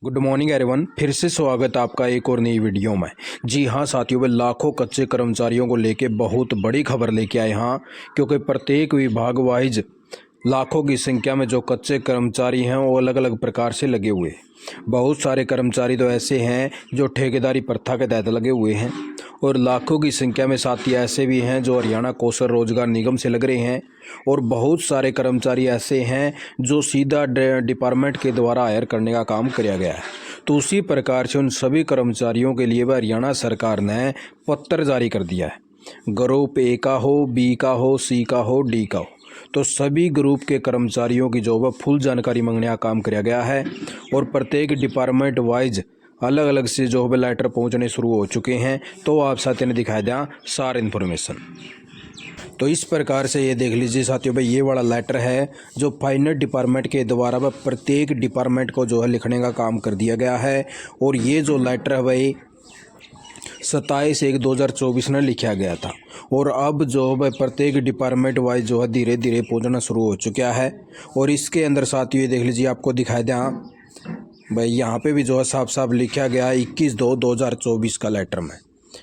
Good morning everyone, फिर से स्वागत है आपका एक और नई वीडियो में। जी हाँ साथियों, वे लाखों कच्चे कर्मचारियों को लेके बहुत बड़ी खबर लेके आए हैं, क्योंकि प्रत्येक विभाग वाइज लाखों की संख्या में जो कच्चे कर्मचारी हैं वो अलग अलग प्रकार से लगे हुए हैं। बहुत सारे कर्मचारी तो ऐसे हैं जो ठेकेदारी प्रथा के तहत लगे हुए हैं, और लाखों की संख्या में साथी ऐसे भी हैं जो हरियाणा कौशल रोजगार निगम से लग रहे हैं, और बहुत सारे कर्मचारी ऐसे हैं जो सीधा डिपार्टमेंट के द्वारा हायर करने का काम किया गया है। तो उसी प्रकार से उन सभी कर्मचारियों के लिए हरियाणा सरकार ने पत्र जारी कर दिया है। ग्रुप ए का हो, बी का हो, सी का हो, डी का हो, तो सभी ग्रुप के कर्मचारियों की जो है फुल जानकारी मांगने का काम किया गया है, और प्रत्येक डिपार्टमेंट वाइज अलग अलग से जो है लेटर पहुंचने शुरू हो चुके हैं। तो आप साथियों ने दिखाया दिया सारे इन्फॉर्मेशन। तो इस प्रकार से ये देख लीजिए साथियों भाई, ये वाला लेटर है जो फाइनल डिपार्टमेंट के द्वारा वह प्रत्येक डिपार्टमेंट को जो है लिखने का काम कर दिया गया है। और ये जो लेटर है भाई 27/1/2024 में लिखा गया था, और अब जो है प्रत्येक डिपार्टमेंट वाइज जो है धीरे धीरे पहुंचना शुरू हो चुका है। और इसके अंदर साथियों ये देख लीजिए, आपको दिखाई दें भाई, यहाँ पे भी जो है साफ साफ लिखा गया है 21/2/2024 का लेटर में,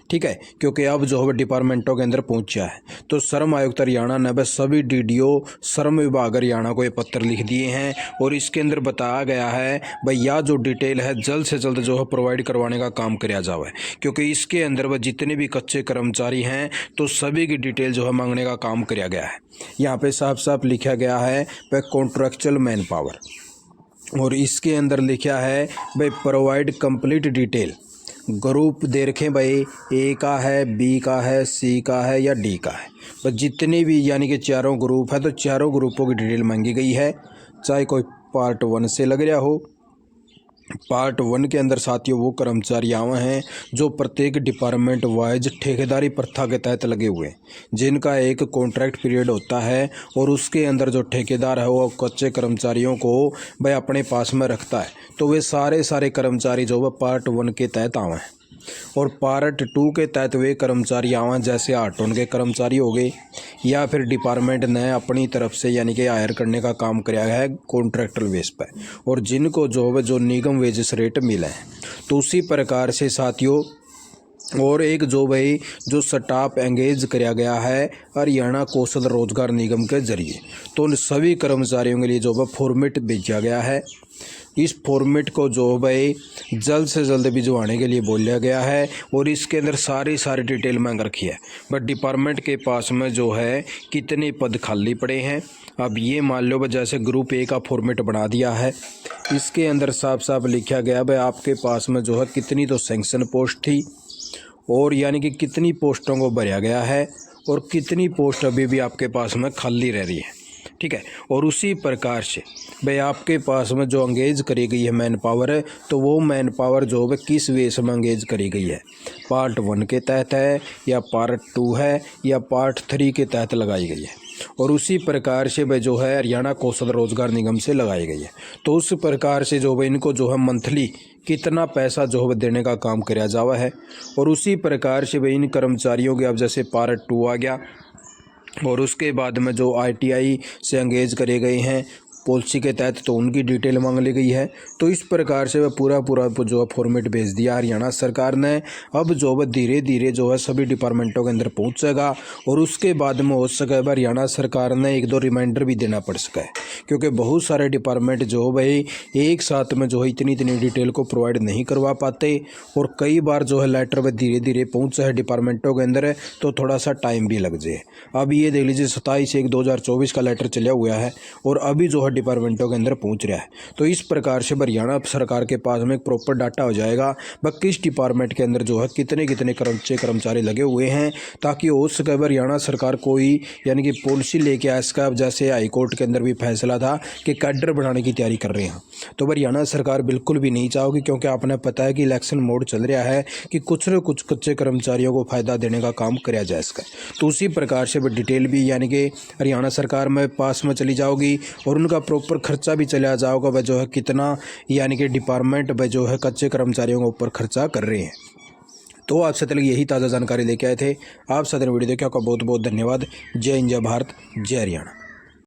ठीक है, क्योंकि अब जो है डिपार्टमेंटों के अंदर पहुंचा है। तो श्रम आयुक्त हरियाणा ने सभी डीडीओ श्रम विभाग हरियाणा को ये पत्र लिख दिए हैं, और इसके अंदर बताया गया है भाई यह जो डिटेल है जल्द से जल्द जो है प्रोवाइड करवाने का काम किया जाए, क्योंकि इसके अंदर वह जितने भी कच्चे कर्मचारी हैं तो सभी की डिटेल जो है मांगने का काम किया गया है। यहाँ पे साफ साफ लिखा गया है भाई कॉन्ट्रैक्चुअल मैन पावर, और इसके अंदर लिखा है भाई प्रोवाइड कंप्लीट डिटेल। ग्रुप दे रखें भाई, ए का है, बी का है, सी का है या डी का है, बस जितने भी यानी कि चारों ग्रुप है तो चारों ग्रुपों की डिटेल मांगी गई है, चाहे कोई पार्ट 1 से लग रहा हो। पार्ट 1 के अंदर साथियों वो कर्मचारी आए हैं जो प्रत्येक डिपार्टमेंट वाइज ठेकेदारी प्रथा के तहत लगे हुए हैं, जिनका एक कॉन्ट्रैक्ट पीरियड होता है, और उसके अंदर जो ठेकेदार है वो कच्चे कर्मचारियों को भाई अपने पास में रखता है। तो वे सारे कर्मचारी जो वह पार्ट 1 के तहत आए हैं, और पार्ट 2 के तहत वे कर्मचारी आए जैसे आटोन के कर्मचारी हो गए, या फिर डिपार्टमेंट ने अपनी तरफ से यानी कि हायर करने का काम किया है कॉन्ट्रैक्टल बेस पर, और जिनको जो निगम वेजेस रेट मिले हैं। तो उसी प्रकार से साथियों और एक जो भाई जो स्टाफ एंगेज किया गया है हरियाणा कौशल रोजगार निगम के जरिए, तो उन सभी कर्मचारियों के लिए जो फॉर्मेट भेजा गया है। इस फॉर्मेट को जो भाई जल्द से जल्द भिजवाने के लिए बोला गया है, और इसके अंदर सारी डिटेल मांग रखी है। बट डिपार्टमेंट के पास में जो है कितने पद खाली पड़े हैं, अब ये मान लो जैसे ग्रुप ए का फॉर्मेट बना दिया है, इसके अंदर साफ साफ लिखा गया भाई आपके पास में जो है कितनी तो सैंक्शन पोस्ट थी, और यानी कि कितनी पोस्टों को भरा गया है, और कितनी पोस्ट अभी भी आपके पास में खाली रह रही है, ठीक है। और उसी प्रकार से भाई आपके पास में जो एंगेज करी गई है मैन पावर है, तो वो मैन पावर जो है किस वे से एंगेज करी गई है, पार्ट 1 के तहत है या पार्ट 2 है या पार्ट 3 के तहत लगाई गई है, और उसी प्रकार से भाई जो है हरियाणा कौशल रोजगार निगम से लगाई गई है। तो उस प्रकार से जो भाई इनको जो है मंथली कितना पैसा जो है देने का काम किया जावा है, और उसी प्रकार से भाई इन कर्मचारियों के अब जैसे पार्ट 2 आ गया, और उसके बाद में जो ITI से एंगेज करे गए हैं पॉलिसी के तहत, तो उनकी डिटेल मांग ली गई है। तो इस प्रकार से वह पूरा जो है फॉर्मेट भेज दिया हरियाणा सरकार ने। अब जो है धीरे धीरे जो है सभी डिपार्टमेंटों के अंदर पहुंचेगा, और उसके बाद में हो सके हरियाणा सरकार ने 1-2 रिमाइंडर भी देना पड़ सका है, क्योंकि बहुत सारे डिपार्टमेंट जो भाई एक साथ में जो है इतनी डिटेल को प्रोवाइड नहीं करवा पाते, और कई बार जो है लेटर वह धीरे धीरे पहुँचा है डिपार्टमेंटों के अंदर, तो थोड़ा सा टाइम भी लग जाए। अब ये देख लीजिए 27/1/2024 का लेटर चला हुआ है, और अभी जो है डिपार्टमेंटों के अंदर पहुंच रहा है। तो इस प्रकार से हरियाणा सरकार के पास में एक प्रॉपर डाटा हो जाएगा वह किस डिपार्टमेंट के अंदर जो है कितने कर्मचारी लगे हुए हैं, ताकि हो सके हरियाणा सरकार कोई यानी कि पॉलिसी लेके आए। इसका जैसे हाईकोर्ट के अंदर भी फैसला था कि कैडर बढ़ाने की तैयारी कर रहे हैं, तो हरियाणा सरकार बिल्कुल भी नहीं चाहोगी, क्योंकि आपने पता है कि इलेक्शन मोड चल रहा है कि कुछ न कुछ कच्चे कर्मचारियों को फायदा देने का काम किया जाए इसका। तो उसी प्रकार से डिटेल भी यानी कि हरियाणा सरकार में पास में चली जाओगी, और उनका प्रॉपर खर्चा भी चला जाओगा वह जो है कितना यानी कि डिपार्टमेंट वह जो है कच्चे कर्मचारियों के ऊपर खर्चा कर रहे हैं। तो आपसे तक यही ताज़ा जानकारी लेके आए थे। आप सदन वीडियो देखिए, आपका बहुत बहुत धन्यवाद। जय हिंद, जय भारत, जय हरियाणा।